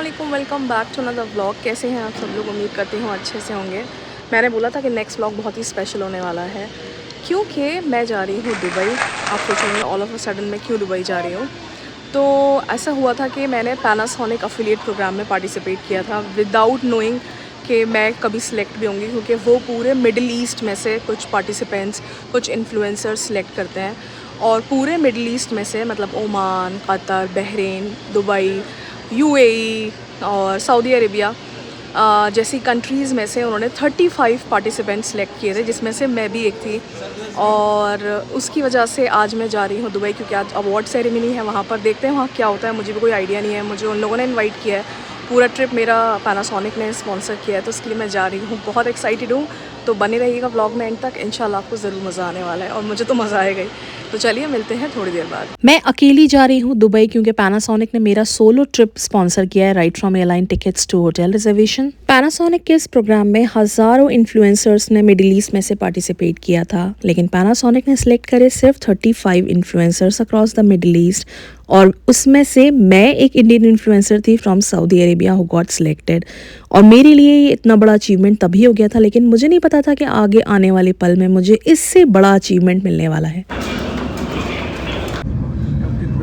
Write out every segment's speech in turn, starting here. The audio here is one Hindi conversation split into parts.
अस्सलामुअलैकुम, welcome back to another vlog. कैसे हैं आप सब लोग? उम्मीद करती हूँ अच्छे से होंगे। मैंने बोला था कि नेक्स्ट व्लॉग बहुत ही स्पेशल होने वाला है क्योंकि मैं जा रही हूँ दुबई। आप सोचेंगे ऑल ऑफ अ सडन मैं क्यों दुबई जा रही हूँ। तो ऐसा हुआ था कि मैंने पैनासोनिक अफिलिएट प्रोग्राम में पार्टिसिपेट किया था विदाउट नोइंग कि मैं कभी सिलेक्ट भी होंगी, क्योंकि वो पूरे मिडल ईस्ट में से कुछ पार्टिसिपेंट्स, कुछ इन्फ्लुएंसर्स सिलेक्ट करते हैं। और पूरे मिडल ईस्ट में से मतलब Oman, Qatar, Bahrain, Dubai, UAE और सऊदी अरेबिया जैसी कंट्रीज़ में से उन्होंने 35 पार्टिसिपेंट्स सेलेक्ट किए थे, जिसमें से मैं भी एक थी। और उसकी वजह से आज मैं जा रही हूँ दुबई, क्योंकि आज अवार्ड सेरेमनी है वहाँ पर। देखते हैं वहाँ क्या होता है, मुझे भी कोई आइडिया नहीं है। मुझे उन लोगों ने इनवाइट किया है, पूरा ट्रिप मेरा पैनासोनिक ने स्पॉन्सर किया है, तो इसके लिए मैं जा रही हूँ। बहुत एक्साइटेड हूँ, तो बने रहिएगा व्लॉग में एंड तक। इंशाल्लाह आपको ज़रूर मज़ा आने वाला है और मुझे तो मज़ा आएगा ही। तो चलिए मिलते हैं थोड़ी देर बाद। मैं अकेली जा रही हूँ दुबई क्योंकि पैनासोनिक ने मेरा सोलो ट्रिप स्पॉन्सर किया है, right from airline tickets to hotel reservation. Panasonic के इस प्रोग्राम में हज़ारों इन्फ्लुएंसर्स ने मिडिल ईस्ट में से पार्टिसिपेट किया था, लेकिन पैनासोनिक ने सिलेक्ट करे सिर्फ 35 influencers across the middle east, और उसमें से मैं एक इंडियन इन्फ्लुएंसर थी from Saudi Arabia who got selected. और मेरे लिए ये इतना बड़ा अचीवमेंट तभी हो गया था, लेकिन मुझे नहीं पता था कि आगे आने वाले पल में मुझे इससे बड़ा अचीवमेंट मिलने वाला है।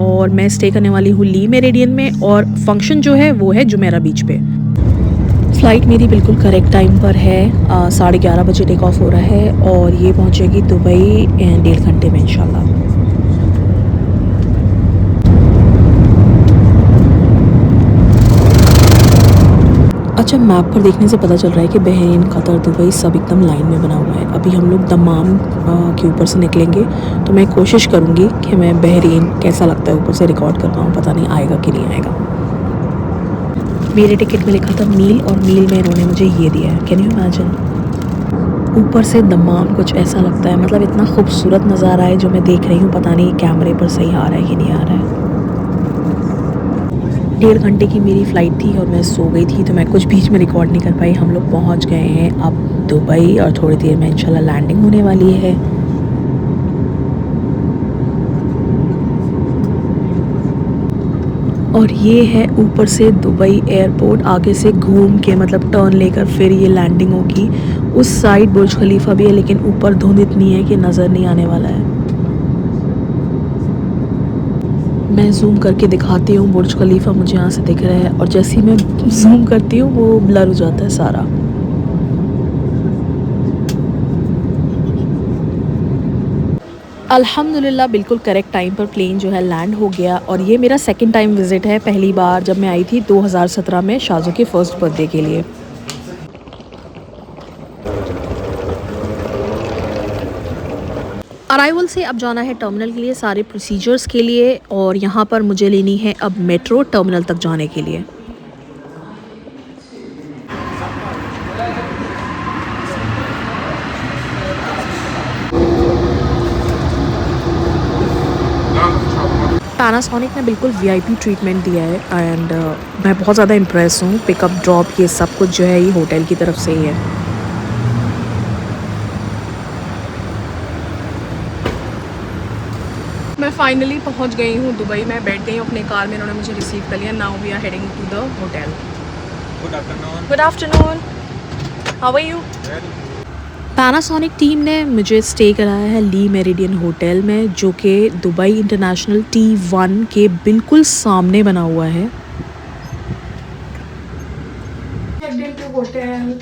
और मैं स्टे करने वाली हूँ ली मेरिडियन में, और फंक्शन जो है वो है जुमेरा बीच पे। फ़्लाइट मेरी बिल्कुल करेक्ट टाइम पर है, 11:30 बजे टेक ऑफ हो रहा है और ये पहुँचेगी दुबई 1.5 घंटे में इंशाल्लाह। अच्छा, मैप पर देखने से पता चल रहा है कि बहरीन, कतर, दुबई सब एकदम लाइन में बना हुआ है। अभी हम लोग दमाम के ऊपर से निकलेंगे, तो मैं कोशिश करूँगी कि मैं बहरीन कैसा लगता है ऊपर से रिकॉर्ड कर पाऊँ। पता नहीं आएगा कि नहीं आएगा। मेरे टिकट में लिखा था मील, और मील में इन्होंने मुझे ये दिया है। Can you imagine? ऊपर से दमाम कुछ ऐसा लगता है, मतलब इतना खूबसूरत नज़ारा है जो मैं देख रही हूँ। पता नहीं कैमरे पर सही आ रहा है कि नहीं आ रहा है। 1.5 घंटे की मेरी फ़्लाइट थी और मैं सो गई थी, तो मैं कुछ बीच में रिकॉर्ड नहीं कर पाई। हम लोग पहुंच गए हैं अब दुबई और थोड़ी देर में इंशाल्लाह लैंडिंग होने वाली है। और ये है ऊपर से दुबई एयरपोर्ट। आगे से घूम के मतलब टर्न लेकर फिर ये लैंडिंग होगी। उस साइड बुर्ज खलीफा भी है, लेकिन ऊपर धुंध इतनी है कि नज़र नहीं आने वाला है। मैं जूम करके दिखाती हूँ, बुर्ज खलीफा मुझे यहाँ से दिख रहा है, और जैसे ही मैं जूम करती हूँ वो ब्लर हो जाता है सारा। अल्हम्दुलिल्लाह बिल्कुल करेक्ट टाइम पर प्लेन जो है लैंड हो गया। और ये मेरा सेकंड टाइम विज़िट है। पहली बार जब मैं आई थी 2017 में शाज़ू के फर्स्ट बर्थडे के लिए। अराइवल से अब जाना है टर्मिनल के लिए सारे प्रोसीजर्स के लिए, और यहाँ पर मुझे लेनी है अब मेट्रो टर्मिनल तक जाने के लिए। पैनासोनिक ने बिल्कुल वीआईपी ट्रीटमेंट दिया है, एंड मैं बहुत ज़्यादा इम्प्रेस हूँ। पिकअप ड्रॉप ये सब कुछ जो है ये होटल की तरफ से ही है। मैं फाइनली पहुंच गई हूँ दुबई। मैं बैठ गई हूँ अपने कार में, इन्होंने मुझे रिसीव कर लिया। Now we are heading to the hotel. Good afternoon, how are you? Panasonic team ने मुझे स्टे कराया है ली मेरिडियन होटल में, जो कि दुबई इंटरनेशनल T1 के बिल्कुल सामने बना हुआ है। Hotel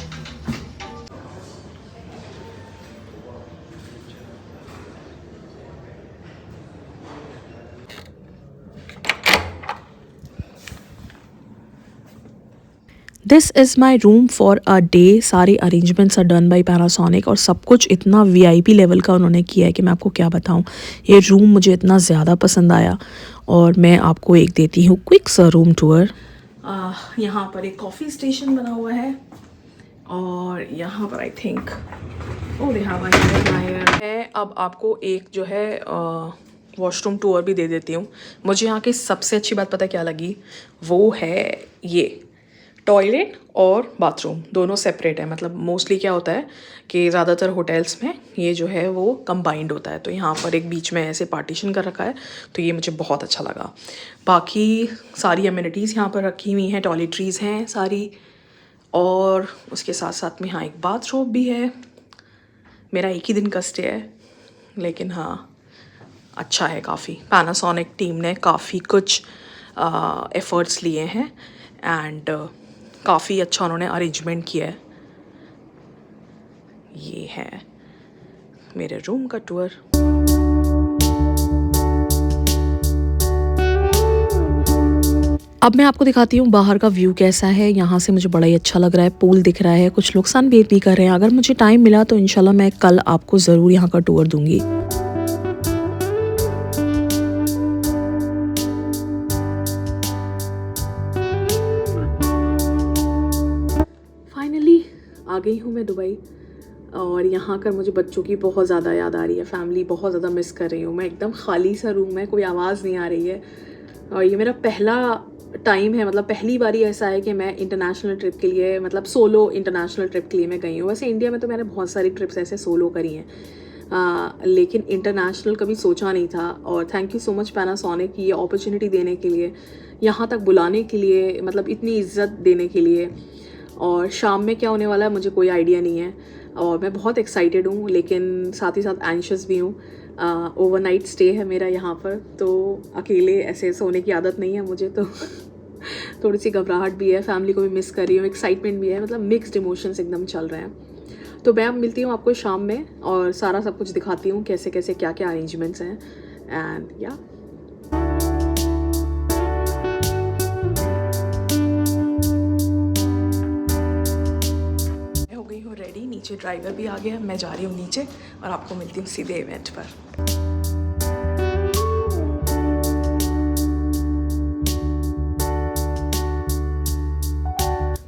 this is my room for a day. सारे arrangements are done by Panasonic, और सब कुछ इतना वीआईपी लेवल का उन्होंने किया है कि मैं आपको क्या बताऊं। ये रूम मुझे इतना ज़्यादा पसंद आया, और मैं आपको एक देती हूँ क्विक सा रूम टूर। यहाँ पर एक कॉफ़ी स्टेशन बना हुआ है, और यहाँ पर आई थिंक मैं अब आपको एक जो है वॉशरूम टूर भी दे देती हूँ। मुझे यहाँ की सबसे अच्छी बात पता क्या लगी, वो है ये टॉयलेट और बाथरूम दोनों सेपरेट है, मतलब मोस्टली क्या होता है कि ज़्यादातर होटल्स में ये जो है वो कंबाइंड होता है, तो यहाँ पर एक बीच में ऐसे पार्टीशन कर रखा है, तो ये मुझे बहुत अच्छा लगा। बाकी सारी अम्यूनिटीज़ यहाँ पर रखी हुई हैं, टॉयलेटरीज़ हैं सारी, और उसके साथ साथ में यहाँ एक बाथरूम भी है। मेरा एक ही दिन का स्टे है, लेकिन हाँ अच्छा है काफ़ी। पैनासोनिक टीम ने काफ़ी कुछ एफ़र्ट्स लिए हैं एंड काफ़ी अच्छा उन्होंने अरेंजमेंट किया है। ये है मेरे रूम का टूर। अब मैं आपको दिखाती हूँ बाहर का व्यू कैसा है। यहाँ से मुझे बड़ा ही अच्छा लग रहा है, पूल दिख रहा है, कुछ लोग सनबेथ भी कर रहे हैं। अगर मुझे टाइम मिला तो इंशाल्लाह मैं कल आपको ज़रूर यहाँ का टूर दूँगी। फाइनली आ गई हूँ मैं दुबई, और यहाँ कर मुझे बच्चों की बहुत ज़्यादा याद आ रही है, फैमिली बहुत ज़्यादा मिस कर रही हूँ मैं। एकदम खाली सा रूम है, कोई आवाज़ नहीं आ रही है, और ये मेरा पहला टाइम है, मतलब पहली बारी ऐसा है कि मैं इंटरनेशनल ट्रिप के लिए, मतलब सोलो इंटरनेशनल ट्रिप के लिए मैं गई हूँ। वैसे इंडिया में तो मैंने बहुत सारी ट्रिप्स ऐसे सोलो करी हैं, लेकिन इंटरनेशनल कभी सोचा नहीं था। और thank you so much Panasonic ये अपॉर्चुनिटी देने के लिए, यहाँ तक बुलाने के लिए, मतलब इतनी इज्जत देने के लिए। और शाम में क्या होने वाला है मुझे कोई आइडिया नहीं है, और मैं बहुत एक्साइटेड हूँ, लेकिन साथ ही साथ एंशियस भी हूँ। ओवरनाइट स्टे है मेरा यहाँ पर, तो अकेले ऐसे सोने की आदत नहीं है मुझे, तो थोड़ी सी घबराहट भी है, फैमिली को भी मिस कर रही हूँ, एक्साइटमेंट भी है, मतलब मिक्स्ड इमोशंस एकदम चल रहे हैं। तो मैं अब मिलती हूँ आपको शाम में, और सारा सब कुछ दिखाती हूँ कैसे कैसे क्या क्या अरेंजमेंट्स हैं, एंड या रेडी। नीचे ड्राइवर भी आ गया, मैं जा रही हूँ नीचे, और आपको मिलती हूँ सीधे इवेंट पर।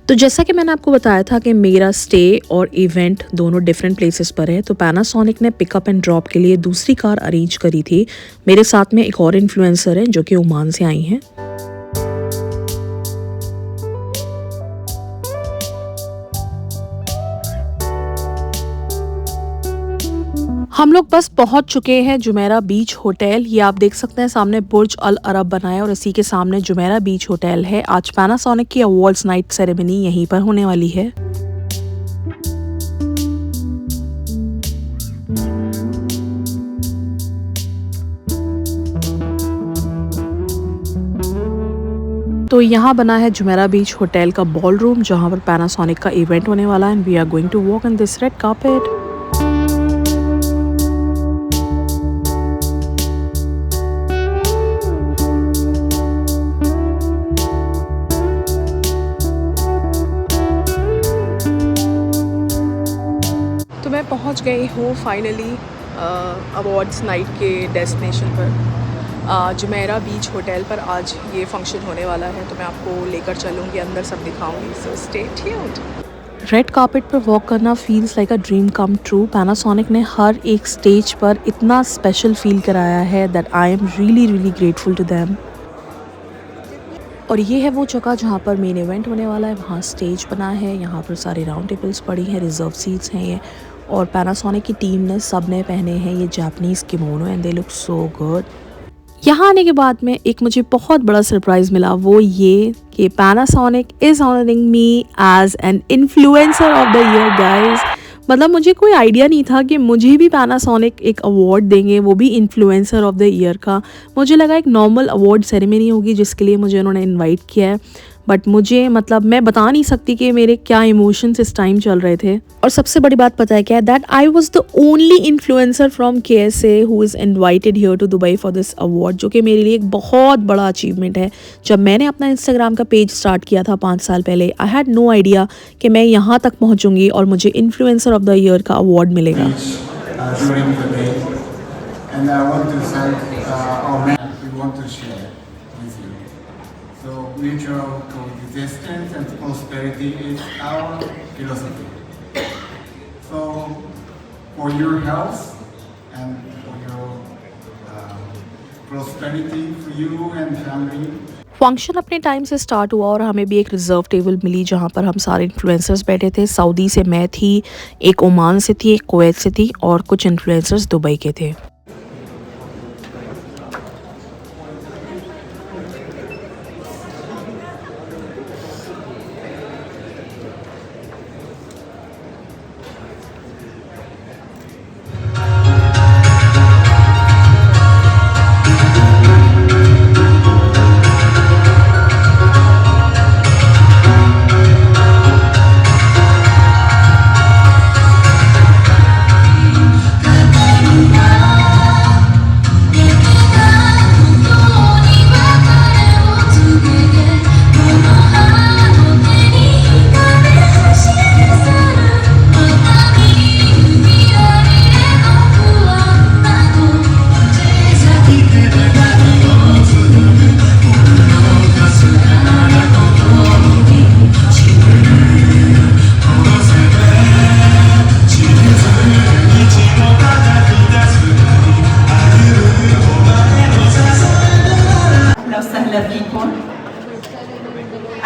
तो जैसा कि मैंने आपको बताया था कि मेरा स्टे और इवेंट दोनों डिफरेंट प्लेसेस पर है, तो पैनासोनिक ने पिकअप एंड ड्रॉप के लिए दूसरी कार अरेंज करी थी। मेरे साथ में एक और इन्फ्लुएंसर है जो कि ओमान से आई हैं। हम लोग बस पहुंच चुके हैं जुमेरा बीच होटल। ये आप देख सकते हैं सामने बुर्ज अल अरब बना है, और इसी के सामने जुमेरा बीच होटल है। आज पैनासोनिक की अवार्ड्स नाइट सेरेमनी यहीं पर होने वाली है। तो यहाँ बना है जुमेरा बीच होटल का बॉल रूम, जहाँ पर पैनासोनिक का इवेंट होने वाला है, and we are going to walk in this red carpet. तो मैं पहुंच गई हूँ फाइनली अवार्ड्स नाइट के डेस्टिनेशन पर, जुमेरा बीच होटल पर। आज ये फंक्शन होने वाला है, तो मैं आपको लेकर चलूँगी, अंदर सब दिखाऊंगी, so stay tuned. Red carpet पर वॉक करना feels like a dream come true. Panasonic ने हर एक स्टेज पर इतना स्पेशल फील कराया है that I am really grateful to them. और ये है वो जगह जहाँ पर मेन इवेंट होने वाला है। वहाँ स्टेज बना है, यहाँ पर सारे राउंड टेबल्स पड़ी हैं, रिजर्व सीट्स हैं ये। और पैनासोनिक की टीम ने सब ने पहने हैं ये Japanese kimono, and they look so good. यहाँ आने के बाद में एक मुझे बहुत बड़ा सरप्राइज़ मिला, वो ये कि Panasonic is honouring me as an influencer of the year guys. मतलब मुझे कोई आइडिया नहीं था कि मुझे भी पैनासोनिक एक अवार्ड देंगे, वो भी इन्फ्लुएंसर ऑफ द ईयर का। मुझे लगा एक नॉर्मल अवार्ड सेरेमनी होगी जिसके लिए मुझे उन्होंने इनवाइट किया है, बट मुझे, मतलब मैं बता नहीं सकती कि मेरे क्या इमोशंस इस टाइम चल रहे थे। और सबसे बड़ी बात पता है क्या है, that I was the only influencer from KSA who is invited here to Dubai for this award, जो कि मेरे लिए एक बहुत बड़ा अचीवमेंट है। जब मैंने अपना इंस्टाग्राम का पेज स्टार्ट किया था 5 साल पहले, आई हैड नो आइडिया कि मैं यहाँ तक पहुँचूंगी और मुझे इन्फ्लुएंसर ऑफ द ईयर का अवार्ड मिलेगा। Mutual coexistence and prosperity is our philosophy. So, for your health and for your prosperity for you and family. Function अपने टाइम से स्टार्ट हुआ और हमें भी एक रिजर्व टेबल मिली जहाँ पर हम सारे इन्फ्लुएंसर्स बैठे थे। सऊदी से मैं थी, एक ओमान से थी, एक कुवैत से थी और कुछ इन्फ्लुएंसर्स दुबई के थे।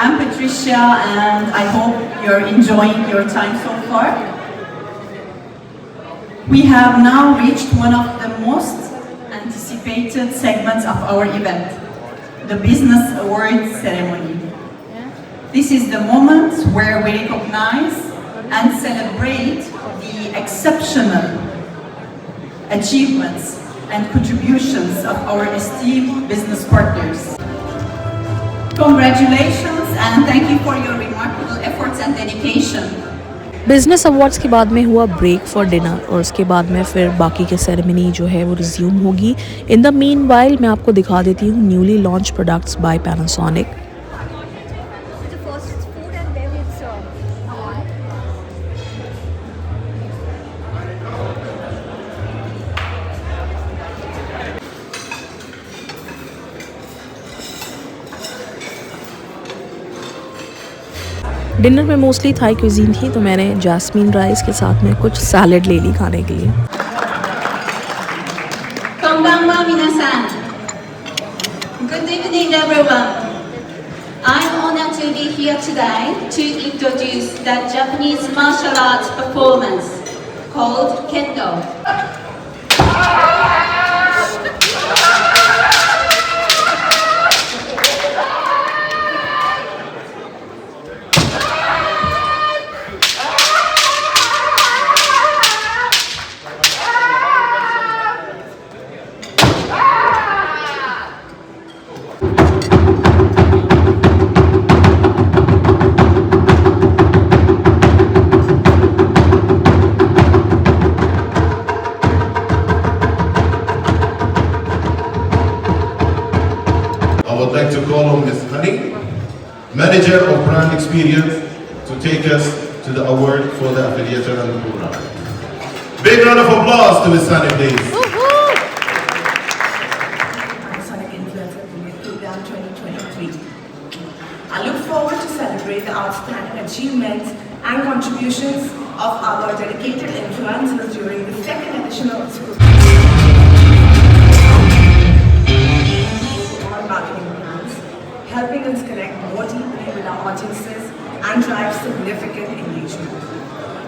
I'm Patricia and I hope you're enjoying your time so far. We have now reached one of the most anticipated segments of our event, the Business Awards ceremony. This is the moment where we recognize and celebrate the exceptional achievements and contributions of our esteemed business partners. Congratulations and thank you for your remarkable efforts and dedication. Business awards के बाद में हुआ ब्रेक फॉर डिनर और उसके बाद में फिर बाकी के सेरेमनी जो है वो रिज्यूम होगी। इन द मीन वाइल मैं आपको दिखा देती हूँ newly launch products by Panasonic. Dinner में मोस्टली थाई क्यूजीन थी तो मैंने जैस्मीन राइस के साथ में कुछ सैलेड ले ली खाने के लिए। Konbanwa minasan. Good evening everyone. I'm honored to be here today to introduce the Japanese martial arts performance called Kendo. I would like to call on Ms. Honey, Manager of Brand Experience, to take us to the award for the affiliation and the program. Big round of applause to Ms. Honey, please. Panasonic Influencer Program 2023. I look forward to celebrate the outstanding achievements and contributions of our dedicated influencers during the second edition of this program. All marketing plans, helping us connect more deeply with our audiences and drive significant engagement.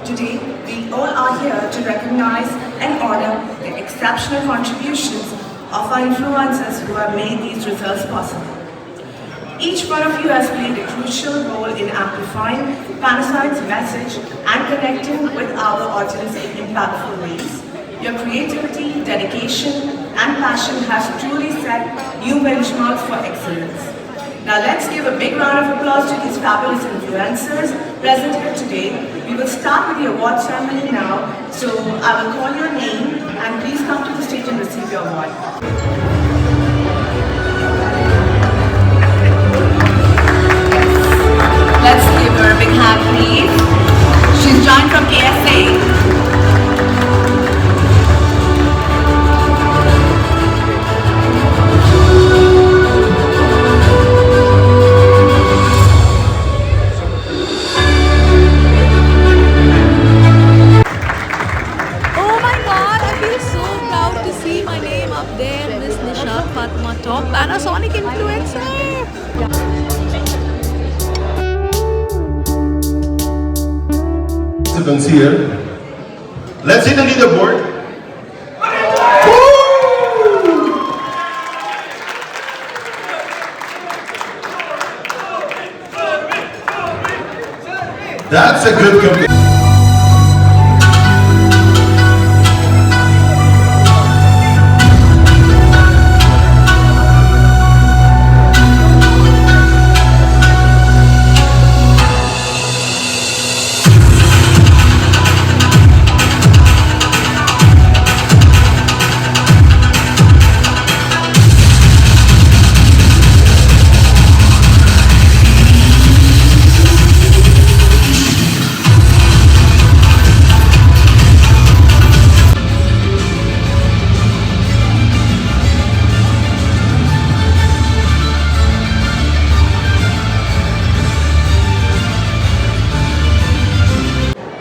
Today, we all are here to recognize and honor the exceptional contributions of our influencers who have made these results possible. Each one of you has played a crucial role in amplifying Panasonic's message and connecting with our audience in impactful ways. Your creativity, dedication, and passion has truly set new benchmarks for excellence. Now let's give a big round of applause to these fabulous influencers present here today. We will start with the award ceremony now. So I will call your name and please come to the stage and receive your award. Let's give her a big hand, please. She's joined from KSA. Oh my God, I feel so proud to see my name up there, Miss Nishat Fatma Top, Panasonic influencer. participants here. Let's see the leaderboard. That's a good company.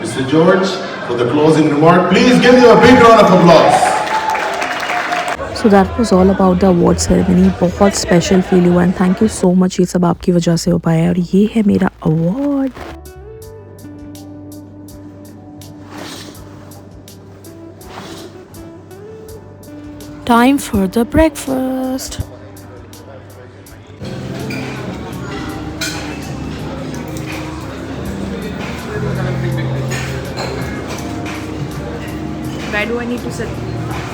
Mr. George, for the closing remark, please give you a big round of applause. So that was all about the award ceremony. बहुत स्पेशल फील हुआ and thank you so much. ये सब आपकी वजह से हो पाया है और ये है मेरा award. Time for the breakfast. Where do I need to sit?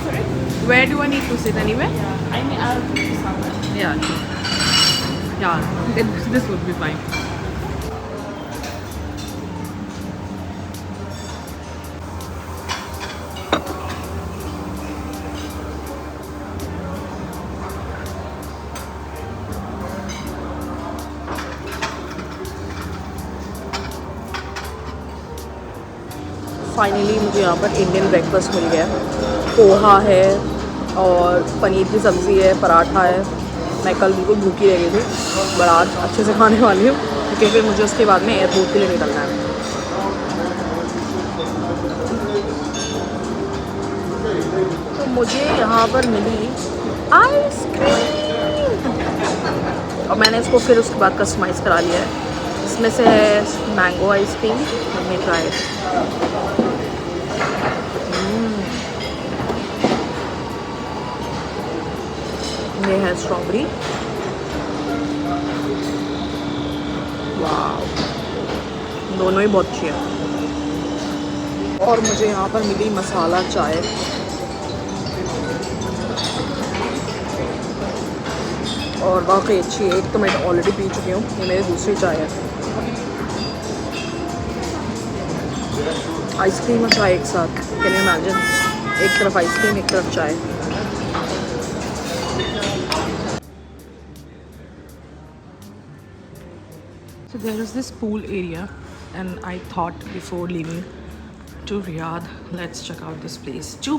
Sorry? Where do I need to sit anywhere? I mean, I'll do somewhere. Yeah. Yeah, this would be fine. Finally मुझे यहाँ पर इंडियन ब्रेकफास्ट मिल गया. पोहा है और पनीर की सब्ज़ी है, पराठा है. मैं कल बिल्कुल भूखी रह गई थी बट आज अच्छे से खाने वाली हूँ क्योंकि फिर मुझे उसके बाद में एयरपोर्ट के लिए निकलना है. तो मुझे यहाँ पर मिली आइसक्रीम और मैंने इसको फिर उसके बाद कस्टमाइज़ करा लिया है. इसमें से है mango ice cream. Let me try. ये है स्ट्रॉबेरी. वाव, दोनों ही बहुत अच्छी है. और मुझे यहाँ पर मिली मसाला चाय. और वाकई अच्छी है. एक तो मैं ऑलरेडी पी चुकी हूँ, ये मेरी दूसरी चाय है. आइसक्रीम और चाय एक साथ, कैन यू इमेजिन. एक तरफ आइसक्रीम, एक तरफ चाय. So there is this pool area and I thought before leaving to Riyadh, let's check out this place too.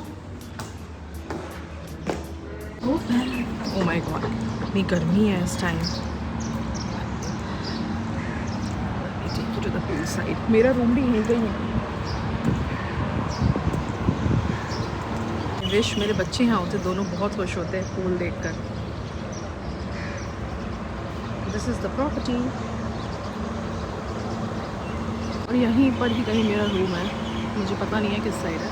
Oh my god, इतनी गर्मी है इस time. Let me take you to the pool side. मेरा रूम भी यहीं पे ही है. विश मेरे बच्चे यहाँ होते, दोनों बहुत खुश होते हैं पूल देखकर. This is the property. और यहीं पर ही कहीं मेरा रूम है. मुझे पता नहीं है किस साइड है.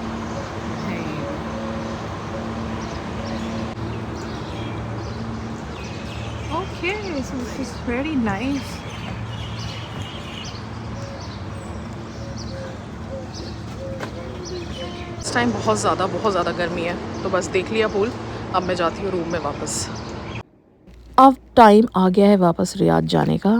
Okay, so this is very nice. इस टाइम बहुत ज़्यादा गर्मी है. तो बस देख लिया पूल. अब मैं जाती हूँ रूम में वापस. अब टाइम आ गया है वापस रियाद जाने का.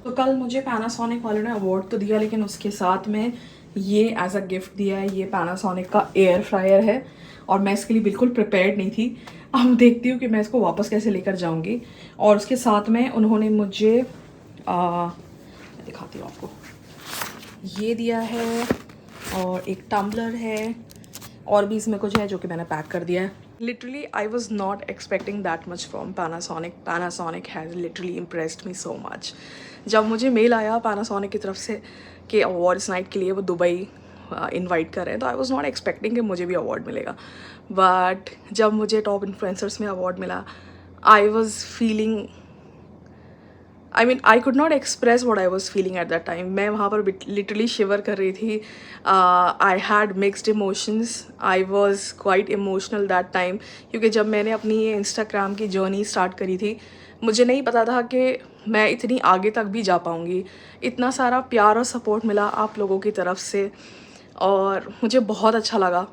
तो कल मुझे पैनासोनिक वालों ने अवार्ड तो दिया, लेकिन उसके साथ में ये एज अ गिफ्ट दिया है. ये पैनासोनिक का एयर फ्रायर है और मैं इसके लिए बिल्कुल प्रिपेयर्ड नहीं थी. अब देखती हूँ कि मैं इसको वापस कैसे लेकर जाऊँगी. और उसके साथ में उन्होंने मुझे दिखाती हूँ आपको, ये दिया है और एक टम्बलर है और भी इसमें कुछ है जो कि मैंने पैक कर दिया है. Literally I was not expecting that much from Panasonic. Panasonic has literally impressed me so much. जब मुझे मेल आया पैनासोनिक की तरफ से कि अवार्ड्स नाइट के लिए वो दुबई इनवाइट कर रहे हैं, तो आई वॉज नॉट एक्सपेक्टिंग कि मुझे भी अवार्ड मिलेगा. बट जब मुझे टॉप इन्फ्लुएंसर्स में अवार्ड मिला, I was feeling, I mean, I could not express what I was feeling at that time. मैं वहाँ पर literally shiver कर रही थी. I had mixed emotions. I was quite emotional that time. क्योंकि जब मैंने अपनी ये Instagram की जर्नी स्टार्ट करी थी, मुझे नहीं पता था कि मैं इतनी आगे तक भी जा पाऊँगी. इतना सारा प्यार और सपोर्ट मिला आप लोगों की तरफ से और मुझे बहुत अच्छा लगा.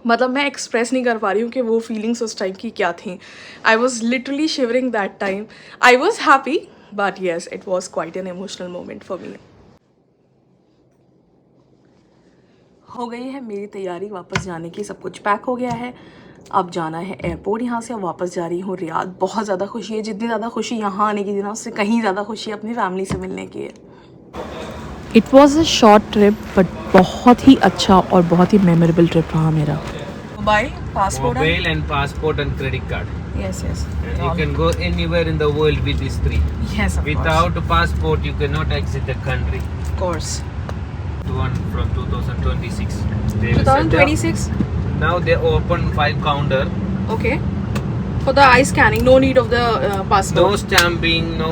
मतलब मैं एक्सप्रेस नहीं कर पा रही हूँ कि वो फीलिंग्स उस टाइम की क्या थी. I was literally shivering that time. I was happy, but yes, it was quite an emotional moment for me. हो गई है मेरी तैयारी वापस जाने की. सब कुछ पैक हो गया है. अब जाना है एयरपोर्ट. यहाँ से अब वापस जा रही हूँ रियाद. बहुत ज़्यादा खुशी है. जितनी ज़्यादा खुशी यहाँ आने की थी ना, उससे कहीं ज़्यादा खुशी अपनी फैमिली से मिलने की है. It was a short trip but बहुत ही अच्छा और बहुत ही मेमोरेबल ट्रिप रहा मेरा. Mobile, passport, Mobile and passport and credit card. yes, yes. And you can go anywhere in the world with these three. Yes, of Without a passport, you cannot exit the country. course. The one from 2026. They will send 2026. out- Now they open 5 counter. Okay. For the eye scanning, no need of the passport. No stamping, no.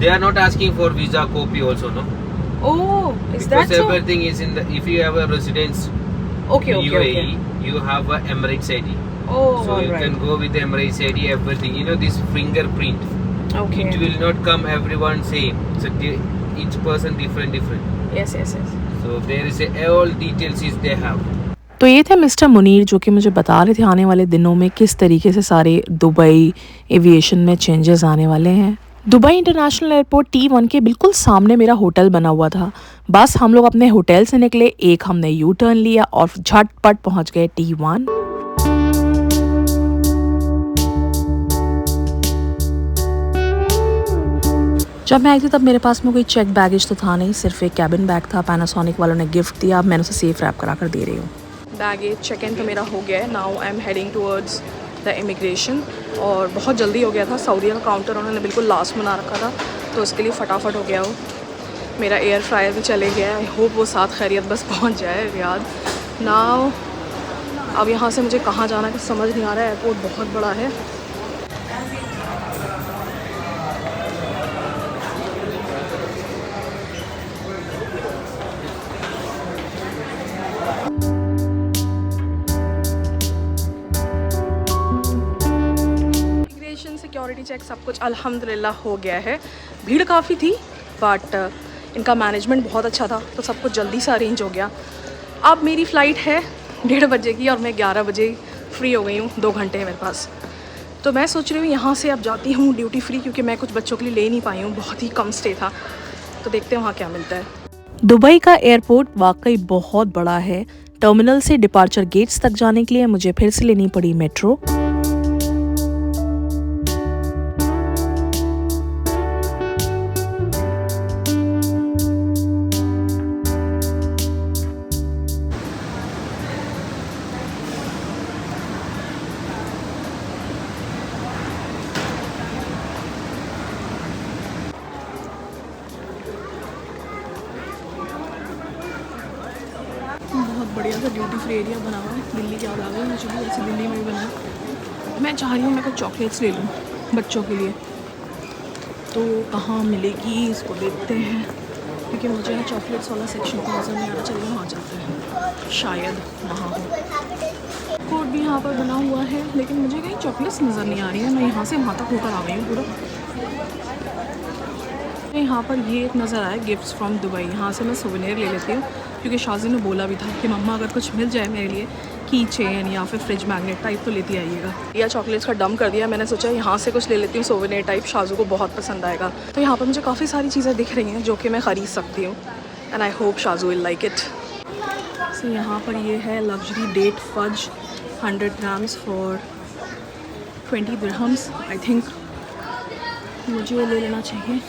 They are not asking for visa copy also, no. Oh, is Because that so? everything is in the. If you have a residence Okay, okay, UAE, okay. you have a Emirates ID. Oh, So you alright. can go with the Emirates ID, everything. You know this fingerprint. Okay. It will not come everyone same. So each person different. Yes, yes, yes. So there is all details is they have. तो ये थे मिस्टर मुनीर जो कि मुझे बता रहे थे आने वाले दिनों में किस तरीके से सारे दुबई एविएशन में चेंजेस आने वाले हैं. दुबई इंटरनेशनल एयरपोर्ट T1 के बिल्कुल सामने मेरा होटल बना हुआ था. बस हम लोग अपने होटल से निकले, एक हमने यू टर्न लिया और झटपट पहुंच गए T1. जब मैं आई थी तब मेरे पास में कोई चेक बैगेज तो था नहीं, सिर्फ एक कैबिन बैग था. पैनासोनिक वालों ने गिफ्ट दिया. अब मैंने उसे सेफ रैप करा कर दे रही हूँ. बैगेज चेक इन तो मेरा हो गया है. Now I am heading towards the immigration. और बहुत जल्दी हो गया था. सऊदी का काउंटर उन्होंने बिल्कुल लास्ट बना रखा था, तो उसके लिए फटाफट हो गया वो. मेरा एयर फ्रायर भी चले गया है. आई होप वो साथ खैरियत बस पहुंच जाए रियाद. नाउ अब यहाँ से मुझे कहाँ जाना है समझ नहीं आ रहा है. एयरपोर्ट बहुत बड़ा है. सिक्योरिटी चेक सब कुछ अल्हम्दुलिल्लाह हो गया है. भीड़ काफ़ी थी बट इनका मैनेजमेंट बहुत अच्छा था, तो सब कुछ जल्दी से अरेंज हो गया. अब मेरी फ़्लाइट है 1:30 बजे की और मैं 11 बजे फ्री हो गई हूँ. 2 घंटे हैं मेरे पास. तो मैं सोच रही हूँ यहाँ से अब जाती हूँ ड्यूटी फ्री, क्योंकि मैं कुछ बच्चों के लिए ले नहीं पाई हूँ. बहुत ही कम स्टे था, तो देखते हैं वहाँ क्या मिलता है. दुबई का एयरपोर्ट वाकई बहुत बड़ा है. टर्मिनल से डिपार्चर गेट्स तक जाने के लिए मुझे फिर से लेनी पड़ी मेट्रो. बहुत बढ़िया सा ड्यूटी फ्री एरिया बना हुआ है. दिल्ली की याद आ गई मुझे भी, ऐसे दिल्ली में भी बना है. मैं चाह रही हूँ मैं कुछ चॉकलेट्स ले लूँ बच्चों के लिए. तो कहाँ मिलेगी इसको देखते हैं, क्योंकि मुझे ना चॉकलेट्स वाला सेक्शन को नज़र नहीं आ रहा. चलिए वहाँ जाते हैं, शायद वहाँ हो. कोड भी यहाँ पर बना हुआ है, लेकिन मुझे कहीं चॉकलेट्स नज़र नहीं आ रही है. मैं यहाँ से वहाँ तक होकर आ गई हूँ पूरा. यहाँ पर ये एक नज़र आया, गिफ्ट्स फ्रॉम दुबई. यहाँ से मैं सोवेनियर ले लेती हूँ, क्योंकि शाजी ने बोला भी था कि मम्मा अगर कुछ मिल जाए मेरे लिए, की चेन या फिर फ्रिज मैग्नेट टाइप, तो लेती आइएगा. या चॉकलेट्स का डम कर दिया. मैंने सोचा यहाँ से कुछ ले लेती हूँ सोवेनियर टाइप, शाजू को बहुत पसंद आएगा. तो यहाँ पर मुझे काफ़ी सारी चीज़ें दिख रही हैं जो कि मैं ख़रीद सकती हूँ, and I hope Shaju will like it. So यहाँ पर ये है luxury date fudge 100 grams for 20 dirhams. I think मुझे ये ले लेना चाहिए.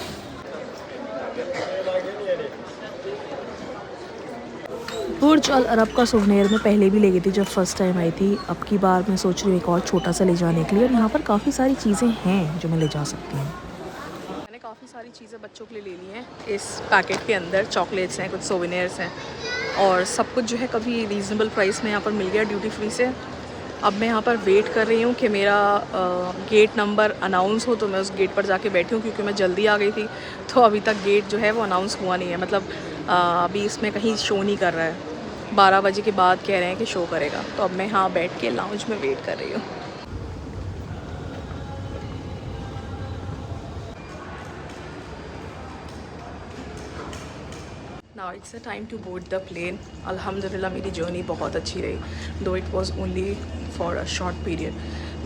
बुर्ज अल अरब का सोवेनियर में पहले भी ले गई थी जब फर्स्ट टाइम आई थी. अब की बार मैं सोच रही हूँ एक और छोटा सा ले जाने के लिए. और यहाँ पर काफ़ी सारी चीज़ें हैं जो मैं ले जा सकती हूँ. मैंने काफ़ी सारी चीज़ें बच्चों के लिए ले ली हैं। इस पैकेट के अंदर चॉकलेट्स हैं, कुछ सोवेनियर्स हैं और सब कुछ जो है कभी रीज़नेबल प्राइस में यहाँ पर मिल गया ड्यूटी फ्री से। अब मैं यहाँ पर वेट कर रही हूँ कि मेरा गेट नंबर अनाउंस हो तो मैं उस गेट पर जाके बैठी हूँ, क्योंकि मैं जल्दी आ गई थी तो अभी तक गेट जो है वो अनाउंस हुआ नहीं है। मतलब अभी इसमें कहीं शो नहीं कर रहा है। 12 बजे के बाद कह रहे हैं कि शो करेगा, तो अब मैं यहाँ बैठ के लाउंज में वेट कर रही हूँ। Now it's the time to board the plane. अल्हम्दुलिल्लाह मेरी जर्नी बहुत अच्छी रही, दो it was only for a short period,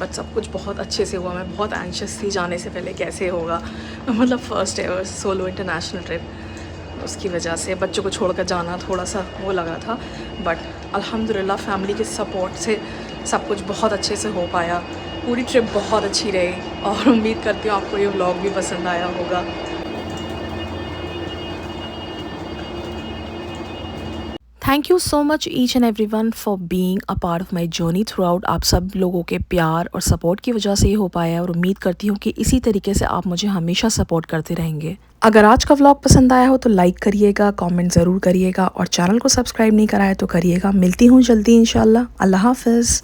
but सब कुछ बहुत अच्छे से हुआ। मैं बहुत एंशियस थी जाने से पहले कैसे होगा, मतलब first ever solo international trip. उसकी वजह से बच्चों को छोड़कर जाना थोड़ा सा वो लग रहा था, बट अल्हम्दुलिल्लाह फैमिली के सपोर्ट से सब कुछ बहुत अच्छे से हो पाया। पूरी ट्रिप बहुत अच्छी रही और उम्मीद करती हूँ आपको ये व्लॉग भी पसंद आया होगा। Thank you so much each and every one for being a part of my journey through out. आप सब लोगों के प्यार और सपोर्ट की वजह से ये हो पाया है और उम्मीद करती हूँ कि इसी तरीके से आप मुझे हमेशा सपोर्ट करते रहेंगे। अगर आज का व्लॉग पसंद आया हो तो लाइक करिएगा, कमेंट ज़रूर करिएगा और चैनल को सब्सक्राइब नहीं कराया तो करिएगा। मिलती हूँ जल्दी इंशाल्लाह। अल्लाह हाफ़िज़।